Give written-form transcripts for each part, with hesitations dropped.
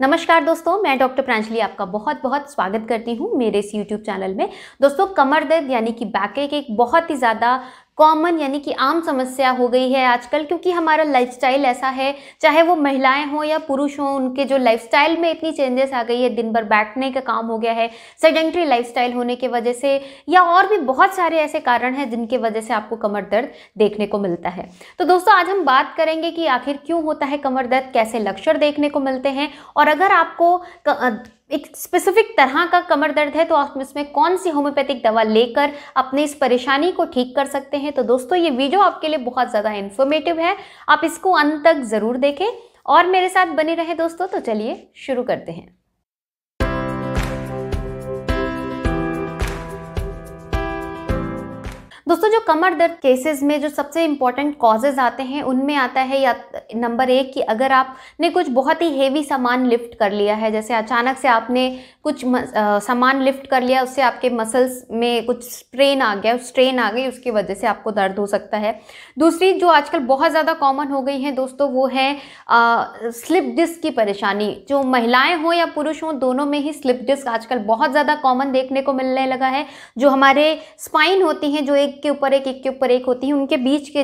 नमस्कार दोस्तों, मैं डॉक्टर प्रांजलि आपका बहुत बहुत स्वागत करती हूँ मेरे इस यूट्यूब चैनल में। दोस्तों, कमर दर्द यानी कि बैकएक एक बहुत ही ज़्यादा कॉमन यानी कि आम समस्या हो गई है आजकल, क्योंकि हमारा लाइफस्टाइल ऐसा है, चाहे वो महिलाएं हों या पुरुष हों, उनके जो लाइफस्टाइल में इतनी चेंजेस आ गई है। दिन भर बैठने का काम हो गया है, सेडेंट्री लाइफस्टाइल होने की वजह से, या और भी बहुत सारे ऐसे कारण हैं जिनके वजह से आपको कमर दर्द देखने को मिलता है। तो दोस्तों, आज हम बात करेंगे कि आखिर क्यों होता है कमर दर्द, कैसे लक्षण देखने को मिलते हैं, और अगर आपको एक स्पेसिफिक तरह का कमर दर्द है तो आप इसमें कौन सी होम्योपैथिक दवा लेकर अपनी इस परेशानी को ठीक कर सकते हैं। तो दोस्तों, ये वीडियो आपके लिए बहुत ज़्यादा इन्फॉर्मेटिव है, आप इसको अंत तक ज़रूर देखें और मेरे साथ बने रहें दोस्तों। तो चलिए शुरू करते हैं। दोस्तों, जो कमर दर्द केसेस में जो सबसे इम्पॉर्टेंट कॉजेज आते हैं उनमें आता है या नंबर 1 कि अगर आपने कुछ बहुत ही हेवी सामान लिफ्ट कर लिया है, जैसे अचानक से आपने कुछ सामान लिफ्ट कर लिया, उससे आपके मसल्स में कुछ स्ट्रेन आ गई, उसकी वजह से आपको दर्द हो सकता है। दूसरी जो आजकल बहुत ज़्यादा कॉमन हो गई है दोस्तों, वो है स्लिप डिस्क की परेशानी। जो महिलाएं हों या पुरुष हों, दोनों में ही स्लिप डिस्क आजकल बहुत ज़्यादा कॉमन देखने को मिलने लगा है। जो हमारे स्पाइन होती हैं, जो एक के ऊपर एक होती है, उनके बीच के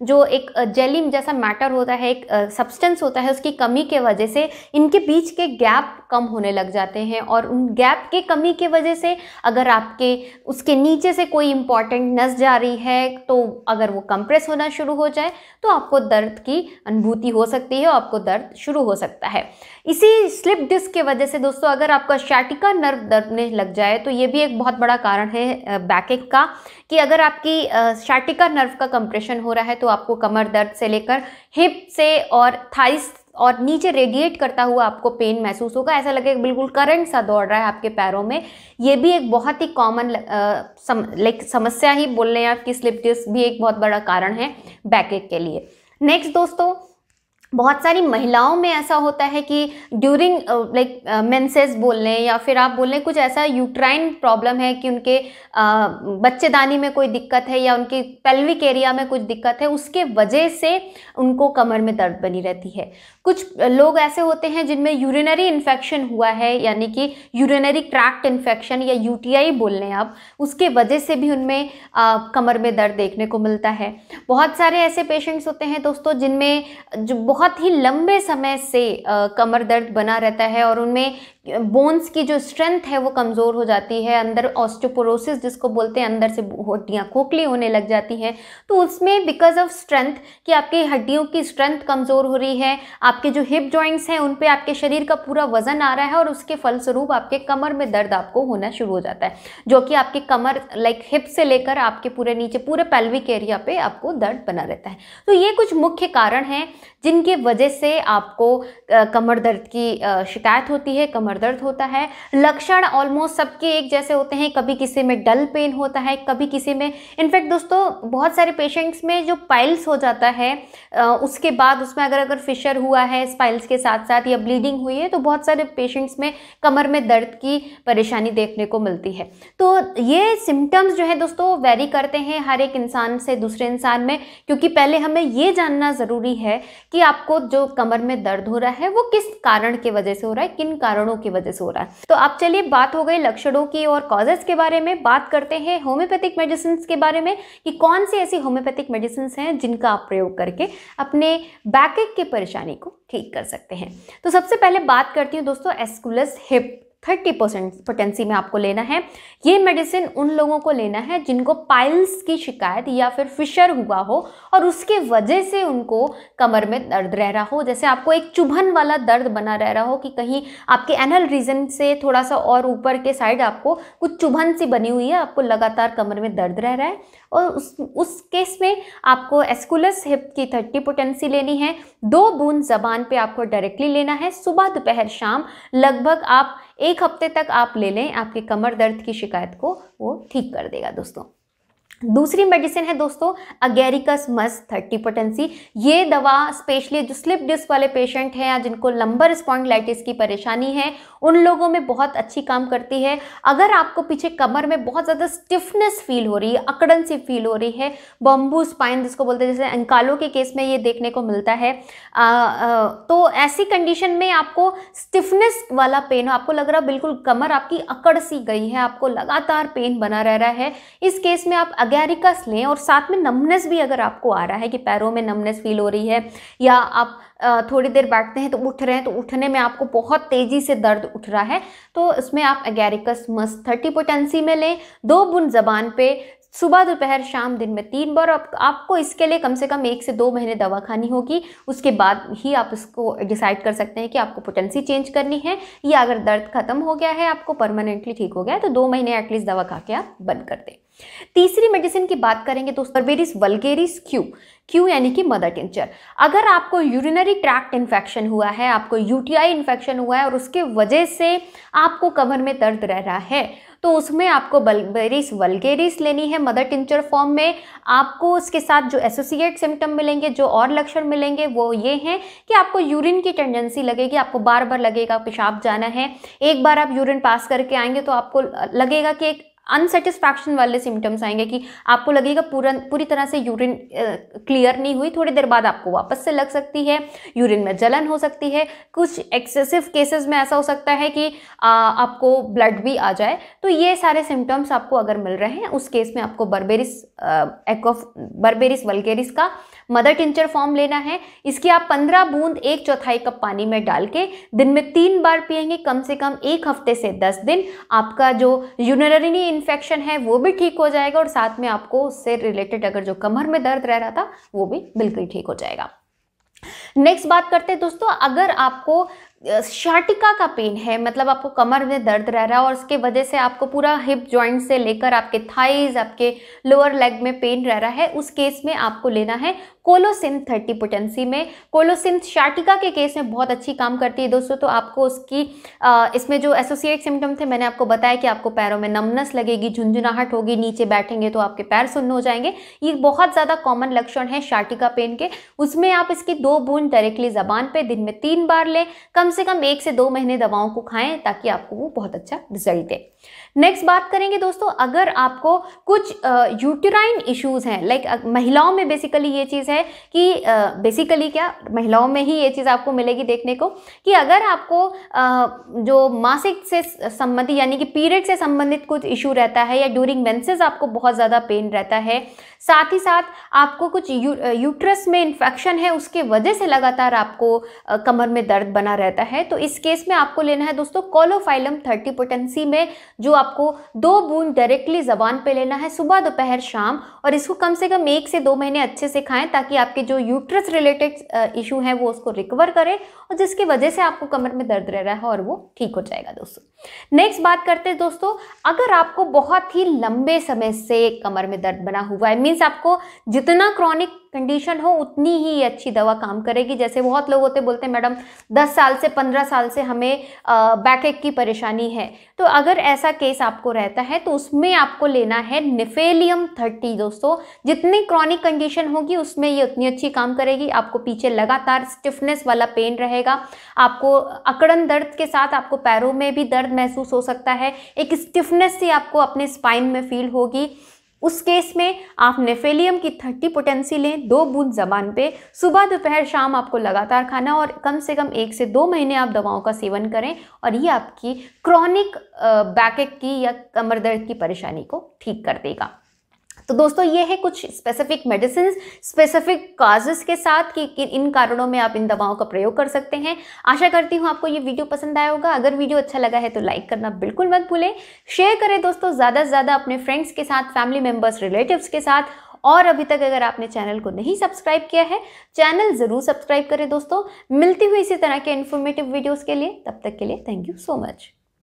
जो एक जेली जैसा मैटर होता है, एक सब्सटेंस होता है, उसकी कमी के वजह से इनके बीच के गैप कम होने लग जाते हैं। और उन गैप के कमी की वजह से अगर आपके उसके नीचे से कोई इंपॉर्टेंट नस जा रही है, तो अगर वो कंप्रेस होना शुरू हो जाए तो आपको दर्द की अनुभूति हो सकती है और आपको दर्द शुरू हो सकता है। इसी स्लिप डिस्क की वजह से दोस्तों, अगर आपका शाटिका नर्व दबने लग जाए तो ये भी एक बहुत बड़ा कारण है बैकएक का, कि अगर आपकी शाटिका नर्व का कंप्रेशन हो रहा है तो आपको कमर दर्द से लेकर हिप से और थाइस और नीचे रेडिएट करता हुआ आपको पेन महसूस होगा। ऐसा लगेगा बिल्कुल करंट सा दौड़ रहा है आपके पैरों में। ये भी एक बहुत ही कॉमन समस्या ही बोल रहे हैं आप कि स्लिप डिस्क भी एक बहुत बड़ा कारण है बैकएक के लिए। नेक्स्ट दोस्तों, बहुत सारी महिलाओं में ऐसा होता है कि ड्यूरिंग मेंसेस बोल लें या फिर आप बोल लें कुछ ऐसा यूट्राइन प्रॉब्लम है कि उनके बच्चेदानी में कोई दिक्कत है या उनके पेल्विक एरिया में कुछ दिक्कत है, उसके वजह से उनको कमर में दर्द बनी रहती है। कुछ लोग ऐसे होते हैं जिनमें यूरिनरी इन्फेक्शन हुआ है, यानी कि यूरिनरी ट्रैक्ट इन्फेक्शन या यूटीआई बोल लें आप, उसके वजह से भी उनमें कमर में दर्द देखने को मिलता है। बहुत सारे ऐसे पेशेंट्स होते हैं दोस्तों जिनमें जो बहुत ही लंबे समय से कमर दर्द बना रहता है और उनमें बोन्स की जो स्ट्रेंथ है वो कमज़ोर हो जाती है, अंदर ऑस्टियोपोरोसिस जिसको बोलते हैं, अंदर से हड्डियाँ खोखली होने लग जाती हैं। तो उसमें बिकॉज ऑफ स्ट्रेंथ, कि आपकी हड्डियों की स्ट्रेंथ कमज़ोर हो रही है, आपके जो हिप जॉइंट्स हैं उन पे आपके शरीर का पूरा वजन आ रहा है और उसके फलस्वरूप आपके कमर में दर्द आपको होना शुरू हो जाता है, जो कि आपकी कमर हिप से लेकर आपके पूरे नीचे पूरे पेल्विक एरिया पे आपको दर्द बना रहता है। तो ये कुछ मुख्य कारण हैं जिनके वजह से आपको कमर दर्द की शिकायत होती है, कमर दर्द होता है। लक्षण ऑलमोस्ट सबके एक जैसे होते हैं, कभी किसी में डल पेन होता है, कभी किसी में, इनफैक्ट दोस्तों बहुत सारे पेशेंट्स में जो पाइल्स हो जाता है उसके बाद उसमें अगर फिशर हुआ है स्पाइल्स के साथ साथ या ब्लीडिंग हुई है, तो बहुत सारे पेशेंट्स में कमर में दर्द की परेशानी देखने को मिलती है। तो ये सिम्टम्स जो है दोस्तों वेरी करते हैं हर एक इंसान से दूसरे इंसान में, क्योंकि पहले हमें ये जानना ज़रूरी है कि आपको जो कमर में दर्द हो रहा है वो किस कारण की वजह से हो रहा है, किन कारणों की वजह से हो रहा है। तो अब चलिए, बात हो गई लक्षणों की और कॉजेस के बारे में, बात करते हैं होम्योपैथिक मेडिसिन के बारे में कि कौन सी ऐसी होम्योपैथिक मेडिसिन हैं जिनका आप प्रयोग करके अपने बैकएक की परेशानी को ठीक कर सकते हैं। तो सबसे पहले बात करती हूँ दोस्तों एस्कुलस हिप 30% पोटेंसी में आपको लेना है। ये मेडिसिन उन लोगों को लेना है जिनको पाइल्स की शिकायत या फिर फिशर हुआ हो और उसके वजह से उनको कमर में दर्द रह रहा हो, जैसे आपको एक चुभन वाला दर्द बना रह रहा हो कि कहीं आपके एनल रीजन से थोड़ा सा और ऊपर के साइड आपको कुछ चुभन सी बनी हुई है, आपको लगातार कमर में दर्द रह रहा है, और उस केस में आपको एस्कुलस हिप की 30 पोटेंसी लेनी है। 2 बूंद जबान पे आपको डायरेक्टली लेना है, सुबह दोपहर शाम, लगभग आप 1 हफ्ते तक आप ले लें, आपकी कमर दर्द की शिकायत को वो ठीक कर देगा दोस्तों। दूसरी मेडिसिन है दोस्तों अगेरिकस मस्ट 30 पोटेंसी। ये दवा स्पेशली जो स्लिप डिस्क वाले पेशेंट हैं या जिनको लंबर स्पॉन्डिलाइटिस की परेशानी है उन लोगों में बहुत अच्छी काम करती है। अगर आपको पीछे कमर में बहुत ज़्यादा स्टिफनेस फील हो रही है, अकड़न सी फील हो रही है, बम्बू स्पाइन जिसको बोलते हैं, जैसे अंकालों के केस में ये देखने को मिलता है, तो ऐसी कंडीशन में आपको स्टिफनेस वाला पेन हो, आपको लग रहा है बिल्कुल कमर आपकी अकड़ सी गई है, आपको लगातार पेन बना रह रहा है, इस केस में आप अगेरिकस लें। और साथ में नमनेस भी अगर आपको आ रहा है कि पैरों में नमनेस फील हो रही है या आप थोड़ी देर बैठते हैं तो उठ रहे हैं तो उठने में आपको बहुत तेज़ी से दर्द उठ रहा है, तो इसमें आप अगेरिकस मस्ट 30 पोटेंसी में लें। 2 बूंद ज़बान पे सुबह दोपहर शाम दिन में 3 बार। आपको इसके लिए कम से कम 1 से 2 महीने दवा खानी होगी, उसके बाद ही आप इसको डिसाइड कर सकते हैं कि आपको पोटेंसी चेंज करनी है या अगर दर्द खत्म हो गया है, आपको परमानेंटली ठीक हो गया है, तो 2 महीने एटलीस्ट दवा खा के आप बंद कर दें। तीसरी मेडिसिन की बात करेंगे दोस्तों बर्बेरिस वल्गेरिस क्यू यानी कि मदर टिंचर। अगर आपको यूरिनरी ट्रैक्ट इन्फेक्शन हुआ है, आपको यूटीआई इन्फेक्शन हुआ है और उसके वजह से आपको कमर में दर्द रह रहा है, तो उसमें आपको बर्बेरिस वल्गेरिस लेनी है मदर टिंचर फॉर्म में। आपको उसके साथ जो एसोसिएट सिम्टम मिलेंगे, जो और लक्षण मिलेंगे, वो ये हैं कि आपको यूरिन की टेंडेंसी लगेगी, आपको बार बार लगेगा पेशाब जाना है। एक बार आप यूरिन पास करके आएंगे तो आपको लगेगा कि एक अनसेटिस्फैक्शन वाले सिम्टम्स आएंगे कि आपको लगेगा पूरी तरह से यूरिन क्लियर नहीं हुई, थोड़ी देर बाद आपको वापस से लग सकती है, यूरिन में जलन हो सकती है, कुछ एक्सेसिव केसेस में ऐसा हो सकता है कि आपको ब्लड भी आ जाए। तो ये सारे सिम्टम्स आपको अगर मिल रहे हैं उस केस में आपको बर्बेरिस वल्गेरिस का मदर टिंचर फॉर्म लेना है। इसकी आप 15 बूंद 1/4 कप पानी में डाल के दिन में 3 बार पिएंगे, कम से कम 1 हफ्ते से 10 दिन। आपका जो यूरिनरी इन्फेक्शन है वो भी ठीक हो जाएगा और साथ में आपको उससे रिलेटेड अगर जो कमर में दर्द रह रहा था वो भी बिल्कुल ठीक हो जाएगा। नेक्स्ट बात करते हैं दोस्तों, अगर आपको शाटिका का पेन है, मतलब आपको कमर में दर्द रह रहा है और उसके वजह से आपको पूरा हिप जॉइंट से लेकर आपके थाइज, आपके लोअर लेग में पेन रह रहा है, उस केस में आपको लेना है कोलोसिन 30 पोटेंसी में। कोलोसिन शाटिका के केस में बहुत अच्छी काम करती है दोस्तों। तो आपको उसकी इसमें जो एसोसिएट सिम्टम थे मैंने आपको बताया कि आपको पैरों में नमनेस लगेगी, झुंझुनाहट होगी, नीचे बैठेंगे तो आपके पैर सुन्न हो जाएंगे। ये बहुत ज़्यादा कॉमन लक्षण है शाटिका पेन के। उसमें आप इसकी 2 बूंद डायरेक्टली ज़बान पे दिन में 3 बार लें, कम से कम 1 से 2 महीने दवाओं को खाएं ताकि आपको वो बहुत अच्छा रिजल्ट दे। नेक्स्ट बात करेंगे दोस्तों, अगर आपको कुछ यूटेराइन इश्यूज हैं, लाइक महिलाओं में बेसिकली ये चीज़ है कि बेसिकली क्या महिलाओं में ही ये चीज़ आपको मिलेगी देखने को कि अगर आपको जो मासिक से संबंधित यानी कि पीरियड से संबंधित कुछ इशू रहता है या ड्यूरिंग मेंसेस आपको बहुत ज़्यादा पेन रहता है, साथ ही साथ आपको कुछ यूट्रस में इन्फेक्शन है उसके वजह से लगातार आपको कमर में दर्द बना रहता है, तो इस केस में आपको लेना है दोस्तों कोलोफाइलम 30 पोटेंसी में, जो आपको 2 बूंद डायरेक्टली ज़बान पे लेना है सुबह दोपहर शाम, और इसको कम से कम 1 से 2 महीने अच्छे से खाएं ताकि आपके जो यूट्रस रिलेटेड इशू है वो उसको रिकवर करे और जिसकी वजह से आपको कमर में दर्द रह रहा है और वो ठीक हो जाएगा दोस्तों। नेक्स्ट बात करते हैं दोस्तों, अगर आपको बहुत ही लंबे समय से कमर में दर्द बना हुआ है, मीन्स आपको जितना क्रॉनिक कंडीशन हो उतनी ही अच्छी दवा काम करेगी। जैसे बहुत लोग होते बोलते हैं मैडम 10 साल से 15 साल से हमें बैक एक की परेशानी है, तो अगर ऐसा केस आपको रहता है तो उसमें आपको लेना है नेफेलियम 30 दोस्तों। जितनी क्रॉनिक कंडीशन होगी उसमें ये उतनी अच्छी काम करेगी। आपको पीछे लगातार स्टिफनेस वाला पेन रहेगा, आपको अकड़न दर्द के साथ आपको पैरों में भी दर्द महसूस हो सकता है, एक स्टिफनेस सी आपको अपने स्पाइन में फील होगी। उस केस में आप नेफेलियम की 30 पोटेंसी लें, 2 बूंद ज़बान पे, सुबह दोपहर शाम आपको लगातार खाना और कम से कम 1 से 2 महीने आप दवाओं का सेवन करें और ये आपकी क्रॉनिक बैकएक की या कमर दर्द की परेशानी को ठीक कर देगा। तो दोस्तों ये है कुछ स्पेसिफिक मेडिसिन स्पेसिफिक काजेस के साथ कि इन कारणों में आप इन दवाओं का प्रयोग कर सकते हैं। आशा करती हूँ आपको ये वीडियो पसंद आया होगा। अगर वीडियो अच्छा लगा है तो लाइक करना बिल्कुल मत भूलें, शेयर करें दोस्तों ज़्यादा से ज़्यादा अपने फ्रेंड्स के साथ, फैमिली मेम्बर्स, रिलेटिव्स के साथ। और अभी तक अगर आपने चैनल को नहीं सब्सक्राइब किया है, चैनल ज़रूर सब्सक्राइब करें दोस्तों। मिलती हुई इसी तरह के इन्फॉर्मेटिव वीडियोज़ के लिए, तब तक के लिए थैंक यू सो मच।